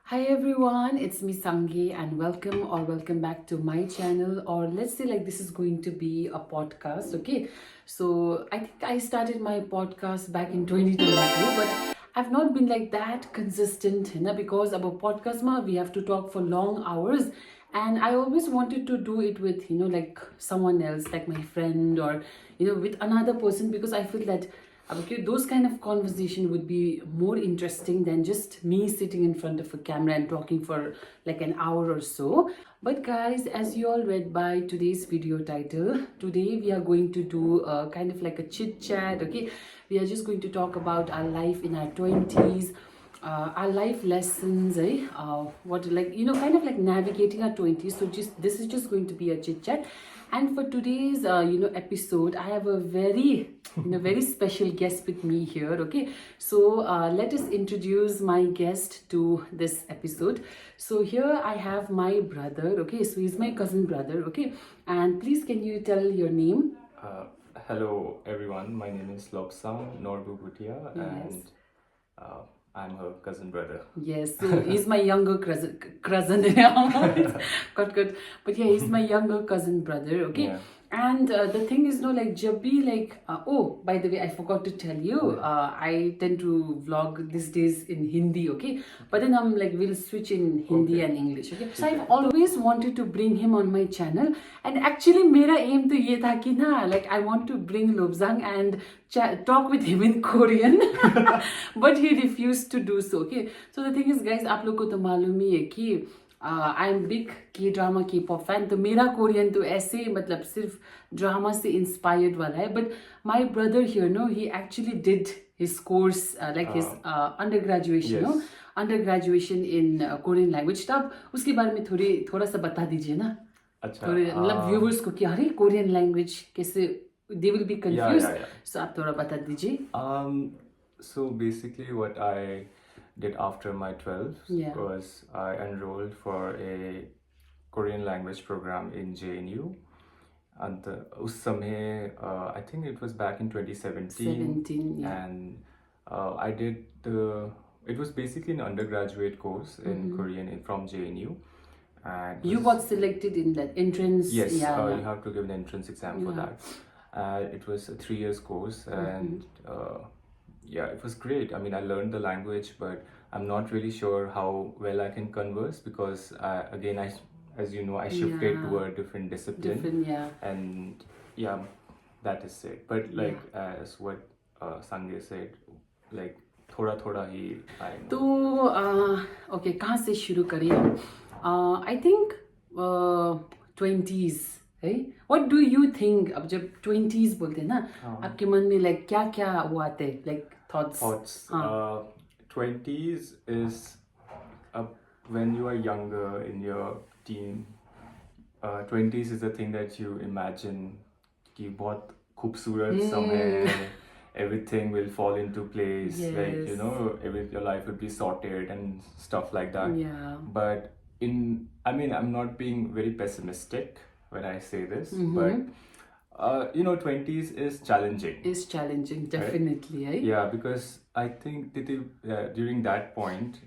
Hi everyone, it's me Sangay and welcome back to my channel, or let's say like this is going to be a podcast. Okay, so I think I started my podcast back in 2022, but I've not been like that consistent, because about podcast we have to talk for long hours, and I always wanted to do it with like someone else, like my friend, or with another person, because I feel that okay, those kind of conversation would be more interesting than just me sitting in front of a camera and talking for like an hour or so. But guys, as you all read by today's video title, today we are going to do a kind of like a chit chat. Okay, we are just going to talk about our life in our 20s, our life lessons, what, like, kind of like navigating our 20s. So just this is just going to be a chit chat. And for today's episode, I have a very very special guest with me here. Okay, so let us introduce my guest to this episode. So here I have my brother. Okay, so he's my cousin brother. Okay, and please can you tell your name? Uh, Hello everyone, my name is Lobsang Norbu Bhutia Yes. and uh, I'm her cousin brother. Yes, so he's my younger cousin. Got. But yeah, he's my younger cousin brother. Okay, Yeah. and the thing is, no, like jab bhi like oh, by the way, I forgot to tell you. I tend to vlog these days in Hindi. Okay, but then I'm like we'll switch in Hindi and English. Okay, so I've always wanted to bring him on my channel, and actually, मेरा aim तो ये था कि ना, like I want to bring Lobsang and talk with him in Korean, but he refused to do so. Okay, so the thing is, guys, आप लोग को तो मालूम ही है कि आई एम बिग के ड्रामा के पॉप फैन, तो मेरा कोरियन तो ऐसे मतलब सिर्फ ड्रामा से इंस्पायर्ड वाला है. But my brother here no, he actually did his course, like his undergraduation, Yes. undergraduation in Korean language. तो आप उसके बारे में थोड़ा सा बता दीजिए ना. अच्छा, थोड़े मतलब व्यूवर्स को कि अरे कोरियन लैंग्वेज कैसे, they will be confused. yeah. So आप थोड़ा बता दीजिए. So basically what I did after my 12th Yeah. was I enrolled for a Korean language program in JNU. And उस समय, I think it was back in 2017. 17, yeah. And I did it was basically an undergraduate course in Korean from JNU. And You got selected in that entrance. yes, Yeah. you have to give an entrance exam for Yeah. that. It was a 3 years course, and yeah, it was great. I mean, I learned the language, but I'm not really sure how well I can converse because again, as you know, I shifted Yeah. to a different discipline. Different, yeah. And yeah, that is it. But like as what Sangay said, like thoda thoda he I know. तो okay, कहाँ से शुरू करें हम? I think 20s है. What do you think? अब जब 20s बोलते हैं ना, आपके मन में लाइक क्या क्या वो आते हैं, like thoughts? Thoughts. 20s is when you are younger in your teen. 20s is the thing that you imagine कि बहुत खूबसूरत समय, everything will fall into place. Yes. Like, you know, your life will be sorted and stuff like that. Yeah. But I mean, I'm not being very pessimistic when I say this, but you know, 20s is challenging. It's challenging, definitely, right? Yeah, because I think that during that point,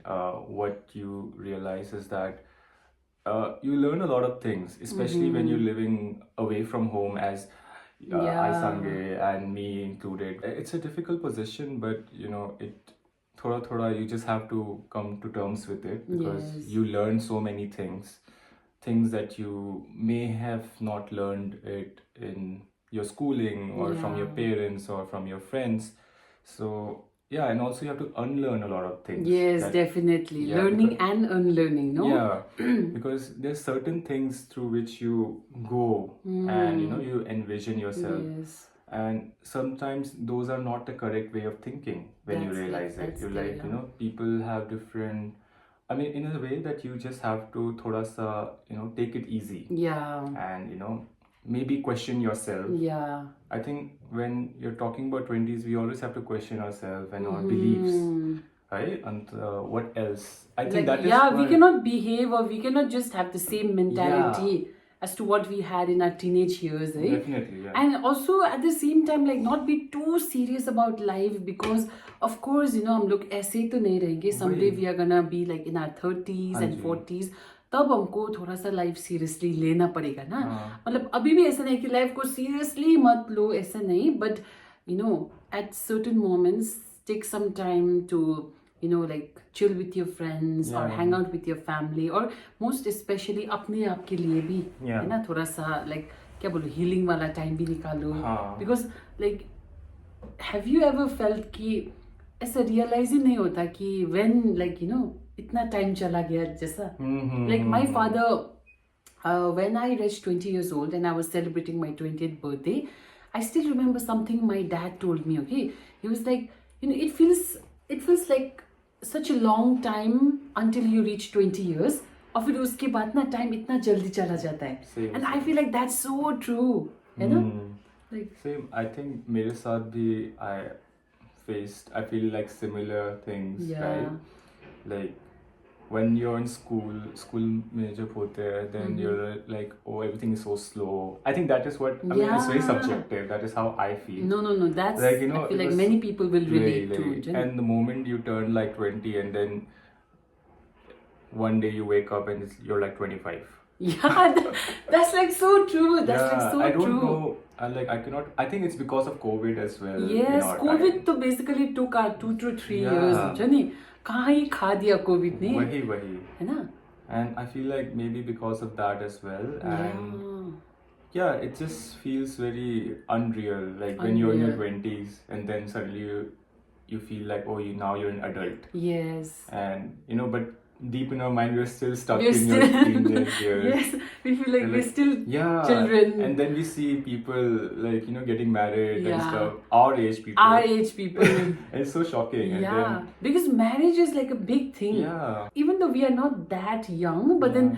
what you realize is that you learn a lot of things, especially when you're living away from home, as I Sangay and me included. It's a difficult position, but you know, thoda thoda you just have to come to terms with it because Yes. you learn so many things that you may have not learned it in your schooling or from your Yeah. parents or from your friends. So yeah, and also you have to unlearn a lot of things. Yes, that- definitely. Yeah, Learning because- and unlearning, no? Yeah, because there's certain things through which you go and you know you envision yourself, Yes. and sometimes those are not the correct way of thinking when you That's realize it, it. that's You're the- like, you yeah. know, people have different. I mean, in a way that you just have to thoda sa, you know, take it easy Yeah. and you know maybe question yourself. Yeah. I think when you're talking about 20s, we always have to question ourselves and our beliefs, right? And what else? I think Like, that is yeah, we why- cannot behave, or we cannot just have the same mentality as to what we had in our teenage years, right? Definitely, yeah. And also at the same time, like not be too serious about life, because of course, हम लोग ऐसे ही तो नहीं रहेंगे. Someday we are gonna be like in our 30s हाँ and ji. 40s. तब हमको थोड़ा सा लाइफ सीरियसली लेना पड़ेगा ना. हाँ. मतलब अभी भी ऐसा नहीं कि लाइफ को सीरियसली मत लो, ऐसा नहीं. But at certain moments, take some time to like chill with your friends or Yeah. hang out with your family, or most especially अपने आप के लिए भी Yeah. है ना, थोड़ा सा like क्या बोलो, healing वाला टाइम भी निकालो. हाँ. because like have you ever felt कि ऐसा realize ही नहीं होता कि when like इतना टाइम चला गया जैसा. like my father, when I reached 20 years old and I was celebrating my 20th birthday, I still remember something my dad told me. Okay, he was like, it feels like such a long time until you reach 20 years, और फिर उसके बाद ना time इतना जल्दी चला जाता है. Same, and I feel like that's so true, है ना. like Same. I think मेरे साथ भी I feel like similar things, Yeah. right? Like when you're in school में जब होते हैं, then you're like, oh, everything is so slow. I think that is what, I mean, it's very Yeah. subjective. That is how I feel. no, that's Like, I it feel like was many people will relate to really, it. and the moment you turn like 20 and then one day you wake up and you're like 25. yeah, that's like so true. That's like so I don't true. know. I think it's because of COVID as well. Yes, in our COVID time. तो basically took our 2 to 3 Yeah. years, हुन्छ नि. कहाँ ही खा दिया COVID ने, वही है ना. And I feel like maybe because of that as well. And yeah, it just feels very unreal. Like when you're in your Unreal. 20s and then suddenly you feel like, oh, now you're an adult. Yes. And but deep in our mind we're still stuck We're in your still- teenage years. Yes, we feel like We're we're like, still Yeah, children. and then we see people like getting married and Yeah. stuff. Our age people. our age people. It's so shocking. And Yeah, because marriage is like a big thing. then yeah, Even though we are not that young, but then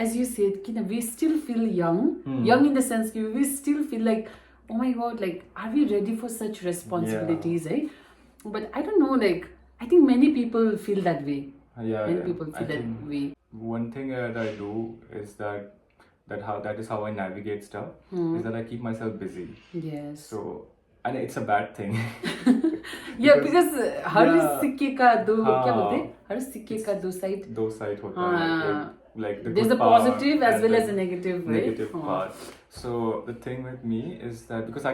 as you said, we still feel young. Young in the sense that we still feel like, oh my god, like are we ready for such responsibilities, right? But I don't know, like I think many people feel that way. yeah. Many people feel I that think way. one thing that I do is that is how I navigate stuff. Is that I keep myself busy. Yes. So, and it's a bad thing. Yeah, because her Yeah. सिक्के का दो हाँ. क्या बोलते हैं? हर सिक्के का दो साइड. दो side होता है. हाँ. Like the There's good a positive part as well and as a the negative, right? negative हाँ. part. So the thing with me is that because I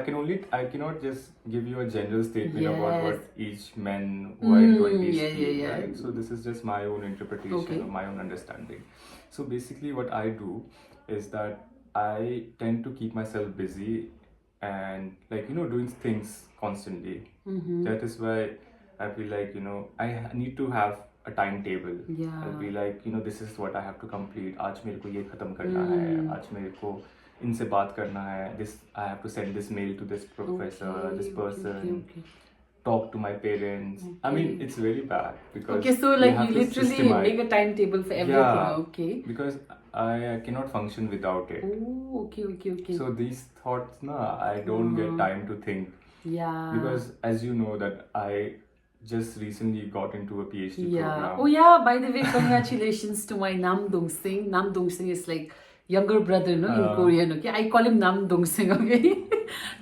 cannot just give you a general statement about Yes. what each man who are in 20s yeah, feel, yeah. right? So this is just my own interpretation Okay. or my own understanding. So basically what I do is that I tend to keep myself busy and like doing things constantly. That is why I feel like I need to have a timetable. Yeah. I'll be like this is what I have to complete. आज मेरे को ये खत्म करना है. आज मेरे को इनसे बात करना है. This I have to send this mail to this professor, this person. Okay. Talk to my parents. I mean, it's very bad because Okay, so like have you to literally systemize. make a timetable for everything. Yeah. Okay. Because I cannot function without it. Oh, okay. So these thoughts, I don't get time to think. Yeah. Because as you know that I just recently got into a PhD program. Oh yeah, by the way, congratulations to my Nam Dong Sing. Nam Dong Sing is like younger brother, no, in Korean, okay? I call him Nam Dong Sing, okay?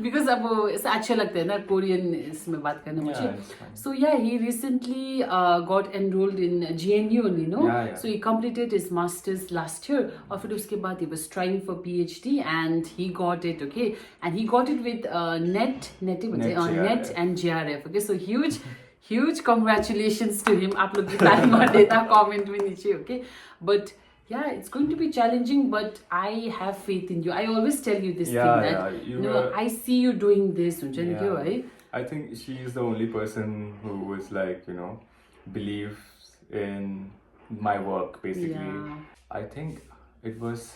Because अब ऐसा अच्छा लगता है ना Korean इसमें बात करना मुझे. it's fine. So yeah, he recently got enrolled in GNU, Yeah. So he completed his masters last year. और फिर उसके बाद he was trying for PhD and he got it, okay? And he got it with net JRF. and JRF, okay? So huge congratulations to him. आप लोग भी ताली मार देना comment में नीचे, okay? But yeah, it's going to be challenging, but I have faith in you. I always tell you this thing that I see you doing this. Yeah. I think she is the only person who was like believes in my work basically. Yeah. I think it was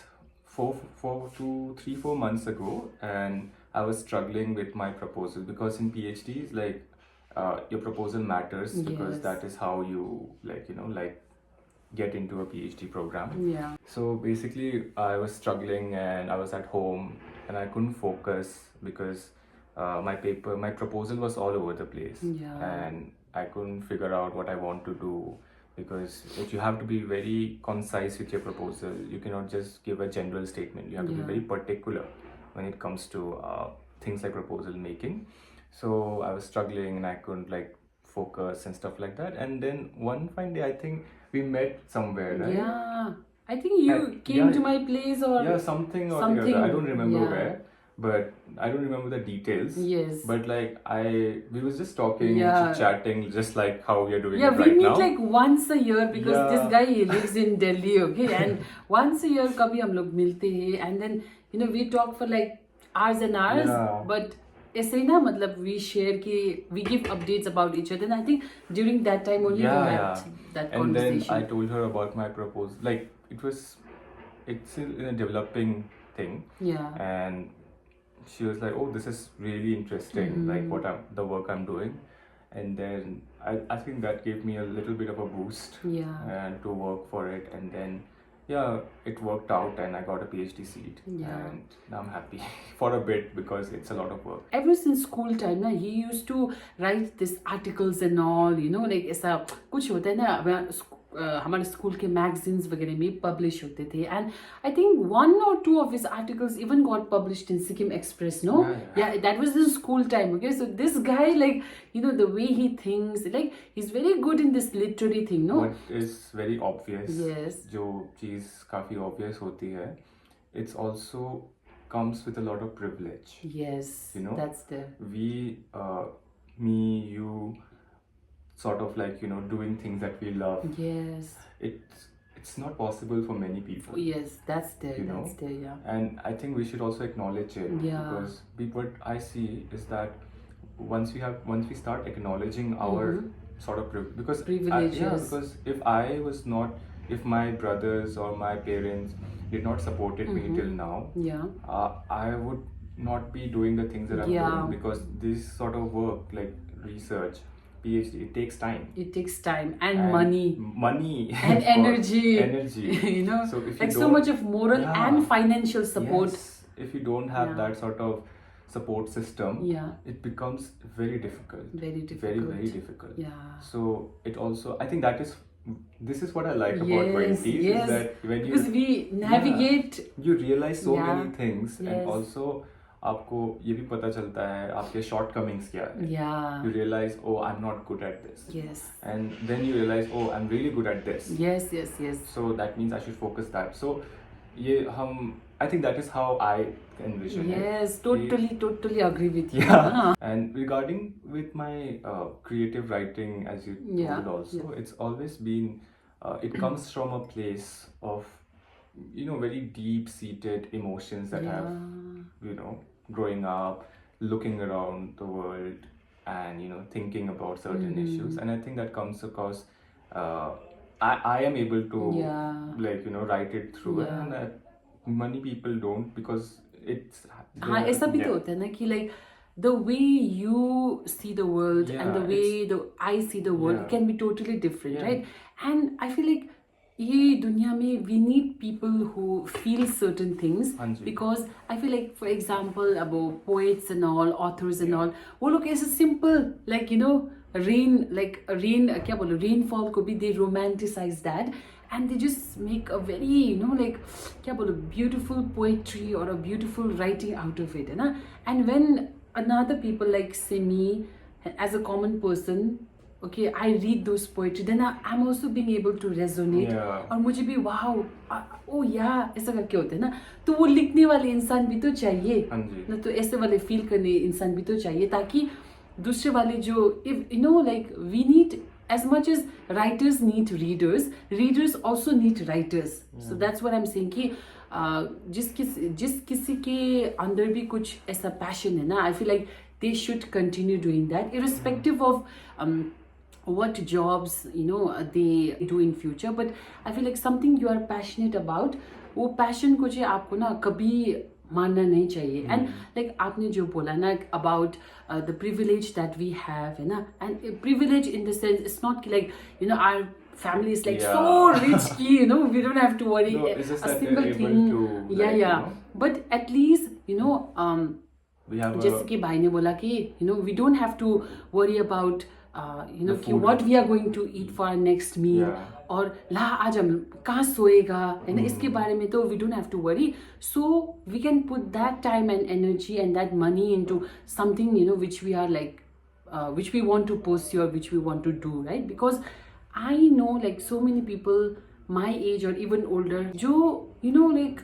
4 months ago, and I was struggling with my proposal because in PhDs like your proposal matters because Yes. that is how you like get into a PhD program. Yeah. So basically I was struggling and I was at home and I couldn't focus because my proposal was all over the place. Yeah. And I couldn't figure out what I want to do. because you have to be very concise with your proposal. You cannot just give a general statement. You have to be very particular when it comes to things like proposal making. So I was struggling and I couldn't like focus and stuff like that. And then one fine day, I think we met somewhere, right? Yeah, I think you came to my place or something or the something. other. I don't remember where, but I don't remember the details. Yes. But like we was just talking, chatting, just like how we are doing it we right meet now. like once a year because this guy he lives in Delhi, okay, and once a year kabhi hum log milte hain, and then you know we talk for like hours and hours, but ऐसे ही ना मतलब we share कि we give updates about each other, and I think during that time only we had that and conversation. Then I told her about my proposal. Like it's still in a developing thing. And she was like, oh, this is really interesting, like the work I'm doing. And then I think that gave me a little bit of a boost and to work for it. And then it worked out and I got a PhD seat. And now I'm happy for a bit because it's a lot of work. Ever since school time na, he used to write these articles and all, you know, like ऐसा कुछ होता है ना हमारे school के magazines वगैरह में publish होते थे, and I think 1 or 2 of his articles even got published in Sikkim Express, no? That was in school time, okay? So this guy, like, you know, the way he thinks, like, he's very good in this literary thing, no? What is very obvious, जो चीज़ काफ़ी obvious होती है, it's also comes with a lot of privilege. Yes, you know, that's the me, you, sort of like, you know, doing things that we love. Yes, it's not possible for many people. Yes, that's there, you know? That's there, And I think we should also acknowledge it, because what I see is that once we start acknowledging our sort of because privileges, because if my brothers or my parents did not supported me till now, I would not be doing the things that I'm doing, because this sort of work like research, PhD, it takes time. It takes time and money and energy. You know, so if like so much of moral and financial support. Yes, if you don't have that sort of support system, it becomes very difficult. Very difficult. Yeah. So it also, I think this is what I like about 20s, is that when because we navigate, you realize so many things, and also आपको ये भी पता चलता है आपके shortcomings क्या है. You realize, oh, I'm not good at this. And then you realize, oh, I'm really good at this. So that means I should focus that. So I think that is how I envision it. Totally agree with you. And regarding with my creative writing, as you told also, it's always been it comes from a place of, you know, very deep-seated emotions that have, you know, growing up, looking around the world, and, you know, thinking about certain issues. And I think that comes across, I am able to, like, you know, write it through it, and that many people don't, because it's... ऐसा भी तो होता है ना कि like the way you see the world and the way I see the world can be totally different, right? And I feel like ये दुनिया में we need people who feel certain things, because I feel like, for example, about poets and all, authors and all, वो लोग ऐसे simple, like, you know, क्या बोलो, rainfall को भी they romanticize that, and they just make a very, you know, like, क्या बोलो, beautiful poetry or a beautiful writing out of it, है ना? And when another people, like say me, as a common person, okay, I read those poetry, then I'm also being able to resonate. और मुझे भी wow, oh yeah, ऐसा करके होता है ना, तो वो लिखने वाले इंसान भी तो चाहिए ना, तो ऐसे वाले फील करने इंसान भी तो चाहिए, ताकि दूसरे वाले जो, if you know, like, we need, as much as writers need readers also need writers. So that's what I'm saying कि जिस किसी के अंदर भी कुछ ऐसा passion है ना, I feel like they should continue doing that, irrespective of what jobs, you know, they do in future. But I feel like something you are passionate about, वो passion को जो आपको ना कभी मानना नहीं चाहिए. And like आपने जो बोला ना about the privilege that we have, है ना, and privilege in the sense, it's not like, you know, our family is like so rich कि, you know, we don't have to worry it's just a single thing. You know? But at least, you know, we have जैसे कि भाई ने बोला कि, you know, we don't have to worry about you know The कि food. what we are going to eat for our next meal. Yeah. और ला आज हम कहाँ सोएगा है ना, इसके बारे में तो we don't have to worry. So we can put that time and energy and that money into something, you know, which we are like which we want to pursue or which we want to do, right? Because I know like so many people my age or even older जो you know like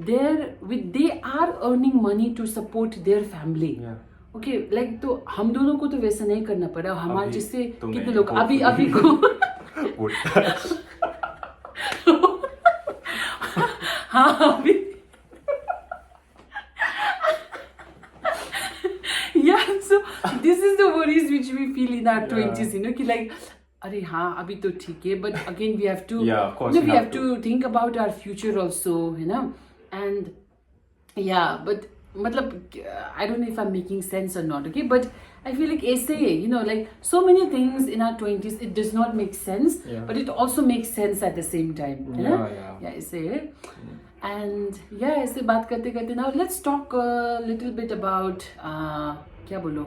they are earning money to support their family. Yeah. Okay like तो हम दोनों को तो वैसा नहीं करना पड़ा. हमारे अभी जिससे तो कितने नहीं, लोग अभी अभी को हाँ अभी yeah, so this is the worries which we feel in our 20s, you know, कि like अरे हाँ अभी तो ठीक है, but again we have to, Yeah, of course you know, you we have have to think about our future also, you know, and yeah, but मतलब I don't know if I'm making sense or not, okay, but I feel like ऐसे you know like so many things in our 20s it does not make sense, Yeah. but it also makes sense at the same time, है ना? Yeah. ऐसे and yeah ऐसे बात करते करते now let's talk a little bit about क्या बोलो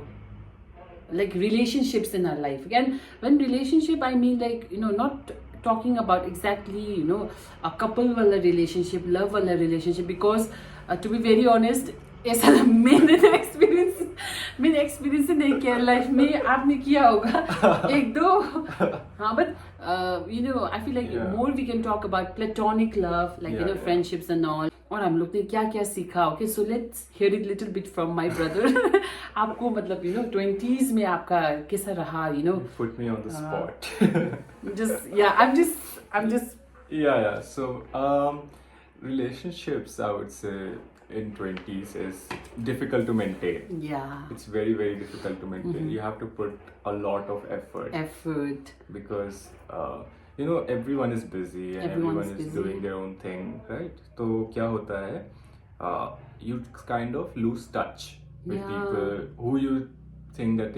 like relationships in our life. Again, when relationship I mean like you know not talking about exactly you know a couple wala relationship, love wala relationship, because to be very honest ऐसा मैंने experience नहीं किया life में. आपने किया होगा एक दो हाँ, but you know I feel like Yeah. more we can talk about platonic love, like you know Yeah. friendships and all. और हम लोग ने क्या क्या सीखा. Okay, so let's hear it little bit from my brother. आपको मतलब you know 20s में आपका कैसा रहा, you know? Put me on the spot. I'm just Yeah. So, relationships, I would say, in 20s is difficult to maintain. yeah It's very, very difficult to maintain. You have to put a lot of effort because, you know, everyone is busy and Everyone everyone is is busy. doing their own thing, right? So, क्या होता है? You kind of lose touch with Yeah. people who you think that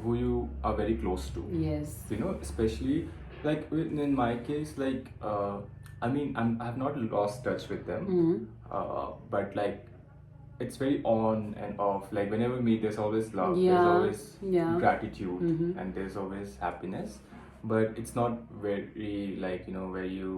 who you are very close to. yes You know, especially like in my case, like I mean I have not lost touch with them, but like it's very on and off. Like whenever we meet, there's always love, Yeah, there's always yeah. gratitude, and there's always happiness, but it's not very like you know where you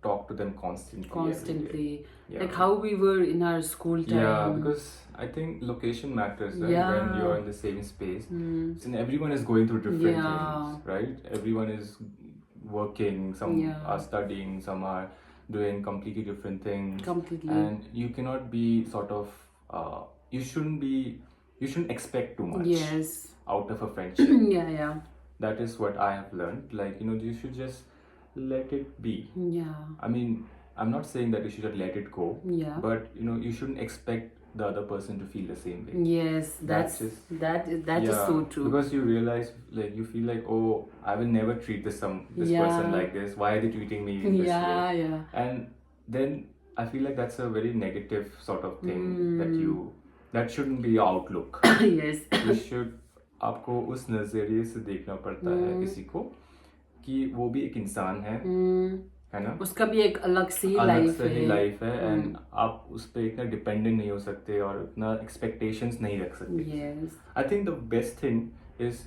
talk to them constantly every day. Yeah. like how we were in our school time. Yeah, because I think location matters, right? Yeah. When you're in the same space. And everyone is going through different Yeah. things, right? Everyone is working, some Yeah. are studying, some are doing completely different things. Completely. And you cannot be sort of, you shouldn't expect too much yes out of a friendship. yeah That is what I have learned. Like, you know, you should just let it be. yeah I mean, I'm not saying that you should just let it go. Yeah. But you know, you shouldn't expect the other person to feel the same way. yes That's that is Yeah, so true. Because you realize, like, you feel like, oh, I will never treat this Yeah. person like this. Why are they treating me in this way? yeah And then I feel like that's a very negative sort of thing that shouldn't be your outlook. yes You should आपको उस नजरिए से देखना पड़ता है किसी को कि वो भी एक इंसान है ना? उसका भी एक अलग सी अलग लाइफ से ही है. लाइफ है एंड आप उस पर इतना डिपेंडेंट नहीं हो सकते और इतना एक्सपेक्टेशंस नहीं रख सकते. yes I think the best thing is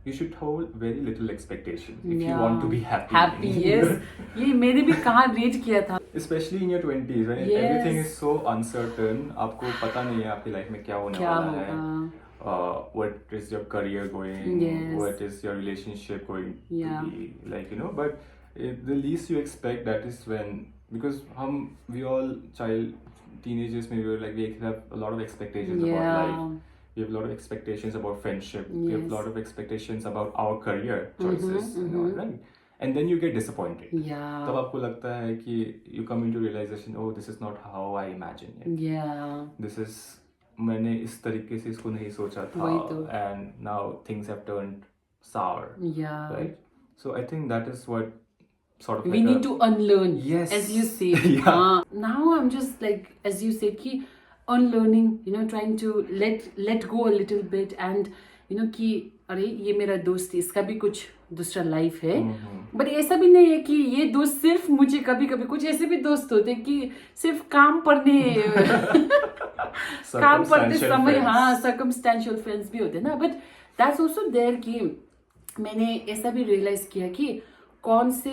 you should hold very little expectations if you Yeah. want to be happy. yes ये मैंने भी कहाँ रीड किया था. Especially in your 20s when Yes. everything is so uncertain. आपको पता नहीं है आपकी लाइफ में क्या होने क्या वाला है. होगा. What is your career going? Yes. What is your relationship going Yeah. to be? Like, you know, but the least you expect, that is when, because we all teenagers maybe were like, we have a lot of expectations about life. We have a lot of expectations about friendship. We have a Yes. lot of expectations about our career choices, you know, right? And then you get disappointed. yeah तब आपको लगता है कि you come into realization, oh, this is not how I imagined it. yeah This is, मैंने इस तरीके से इसको नहीं सोचा था. वही तो. And now things have turned sour, yeah right? So I think that is what sort of we like need to unlearn. Yes. as you say. Yeah. Now I'm just like as you said कि unlearning, you know, trying to let go a little bit and you know कि अरे ये मेरा दोस्त है, इसका भी कुछ दूसरा लाइफ है. बट ऐसा भी नहीं है कि ये दोस्त सिर्फ मुझे, कभी कभी कुछ ऐसे भी दोस्त होते हैं कि सिर्फ काम पढ़ने काम पढ़ते समय Circumstantial हाँ friends. सर्कमस्टेंशियल फ्रेंड्स भी होते हैं ना. बट दैट्स ऑल्सो देयर कि मैंने ऐसा भी रियलाइज किया कि कौन से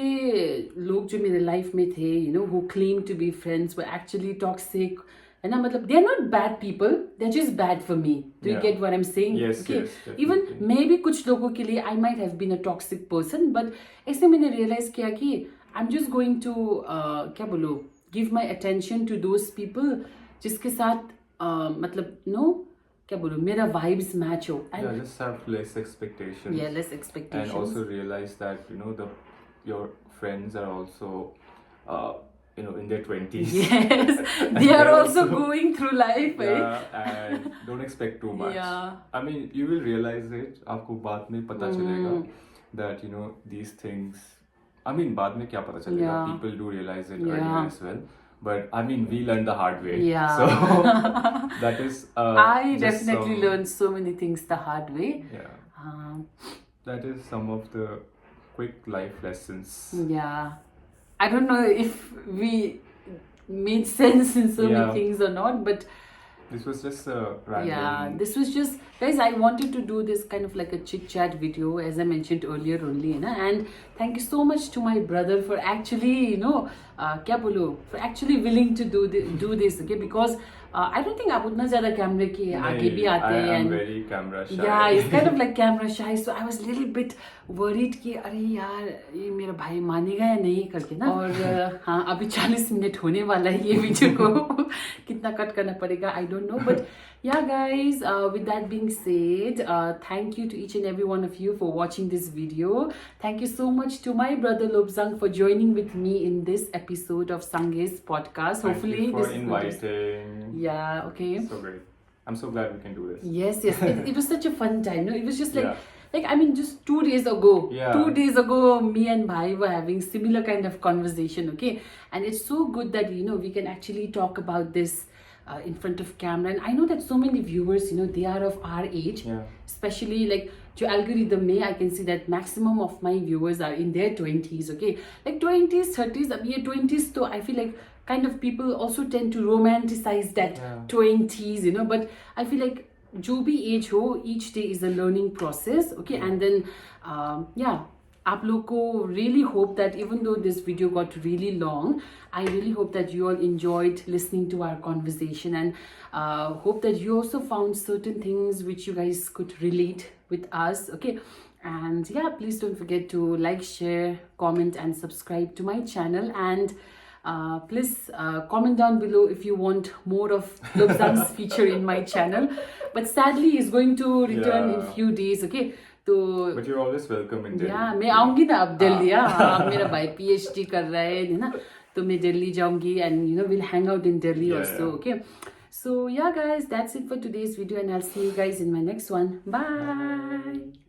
लोग जो मेरे लाइफ में थे who claim to be friends were actually toxic, है ना, मतलब they are not bad people, they are just bad for me. Do you get what I am saying? Okay, even maybe कुछ लोगों के लिए I might have been a toxic person, but ऐसे मैंने realise किया कि I am just going to क्या बोलो, give my attention to those people जिसके साथ मतलब क्या बोलो, मेरा वाइब्स मैच हो. Yeah, just have less expectations. Yeah, less expectations. And also realize that your friends are also in their 20s. Yes, they are also going through life, right? Yeah, and don't expect too much. Yeah. I mean, you will realize it. आपको बाद में पता चलेगा that these things. I mean, बाद में क्या पता चलेगा? Yeah. People do realize it Yeah. earlier as well. But I mean, we learned the hard way. Yeah. So that is. I definitely learned so many things the hard way. Yeah. That is some of the quick life lessons. Yeah. I don't know if we made sense in so many things or not, but this was just a random. Yeah, this was just, guys, I wanted to do this kind of like a chit chat video, as I mentioned earlier only, and thank you so much to my brother for actually, kya bolo, for actually willing to do this, okay, because I don't think आप उतना ज़्यादा कैमरे के आगे भी आते हैं. I am very camera shy. Yeah, it's kind of like camera shy, so I was a little bit worried कि अरे यार ये मेरा भाई मानेगा या नहीं करके ना. और हाँ, अभी 40 मिनट होने वाला है ये वीडियो को. कितना कट करना पड़ेगा I don't know, but yeah guys, with that being said, thank you to each and every one of you for watching this video. Thank you so much to my brother Lobsang for joining with me in this episode of Sangay's podcast. Hopefully Thank you for this inviting. Yeah, okay. So great. I'm so glad we can do this. Yes. It was such a fun time. It was just like I mean, just 2 days ago. Yeah. 2 days ago, me and Bhai were having similar kind of conversation. Okay, and it's so good that we can actually talk about this in front of camera. And I know that so many viewers, they are of our age. Yeah. Especially like जो algorithm में I can see that maximum of my viewers are in their 20s. Okay, like 20s, 30s. अब ये 20s तो I feel like kind of people also tend to romanticize that 20s, but I feel like जो भी age हो, each day is a learning process. Okay, and then आप लोग को really hope that even though this video got really long, I really hope that you all enjoyed listening to our conversation, and hope that you also found certain things which you guys could relate with us. Okay, and yeah, please don't forget to like, share, comment and subscribe to my channel, and please comment down below if you want more of Lobsang's feature in my channel, but sadly he's going to return in few days. Okay, तो But you're always welcome in Delhi. Yeah, मैं आऊंगी ना अब दिल्ली. हाँ, मेरा भाई PhD कर रहा है ना, तो मैं दिल्ली जाऊंगी, and we'll hang out in Delhi also. Okay, so yeah guys, that's it for today's video, and I'll see you guys in my next one. Bye.